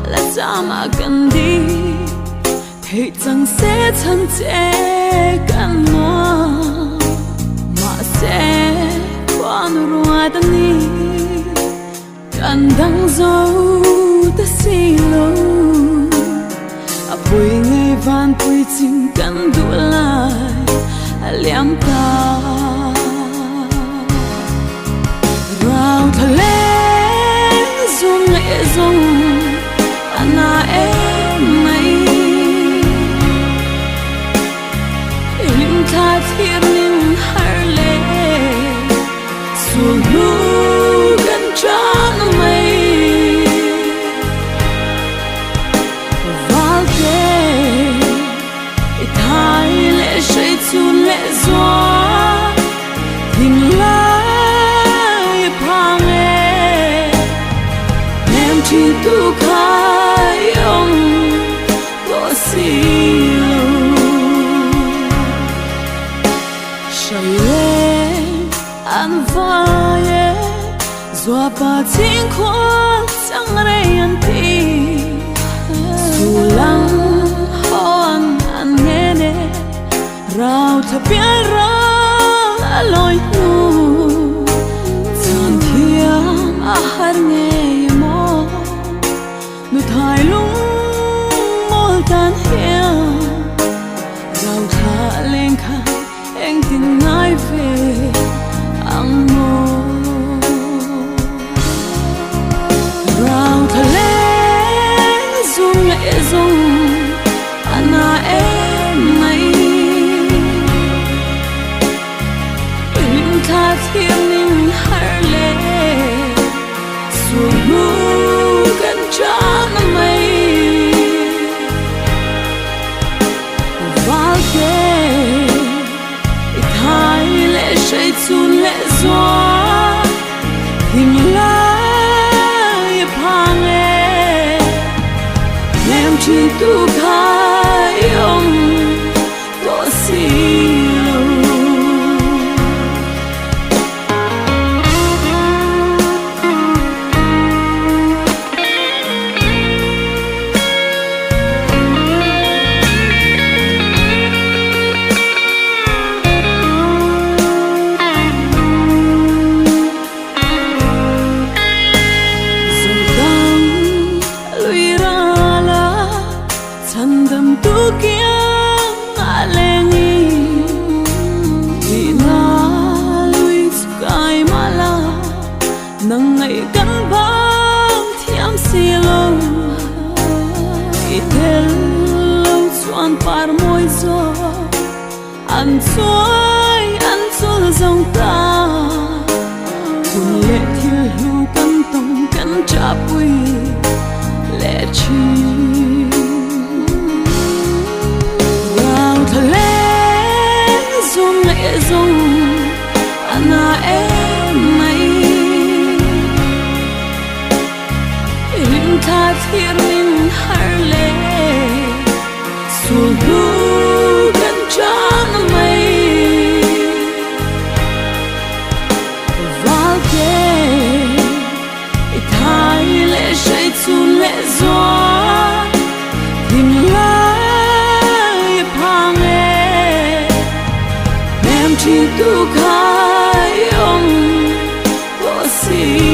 là ta mà cần đi thì chẳng sẽ thân thế cần nó mà sẽ qua nụ hoa ta đi cần đắng dấu ta xì lâu à bùi ngày van bùi chính cần đủ lại liam ta rào thở lên dung lệ dung ana em mày lim tha thiệt lim har lệ xuống nu gần trăng mây vào đêm thay lệ say chu lệ gió tình lại phang em chỉ tu khai ông có siêu say lên an vai gió ba tiếng khoan chẳng đây anh tìm dù lắng hòn anh nghe nè rau thập biết ra lối nu tan thiam a har nghe mò nu thay lung mol tan hiao rau thả lên khai anh tin ngay về ang mo rau thả lên dung lệ dung ana em mày lim tha thiam lim har lệ xuống nu gần trăng mây vào đêm thay lệ say chun lệ gió tìm lại phang em chỉ tu khai ông có siêu đầm tu kia alengi ina lui sky mala nang ngày căn bang thiam silo itel lâu chuan par môi gió ăn xôi dòng ta cùng lệ thiêu lưu căn tông căn trả bùi lệ chi dung ana em mày lim tha thiệt lim har lệ xuống nu gần trăng mây vào đêm thay lệ say chun lệ gió tìm lại phang chỉ tu khai ông có gì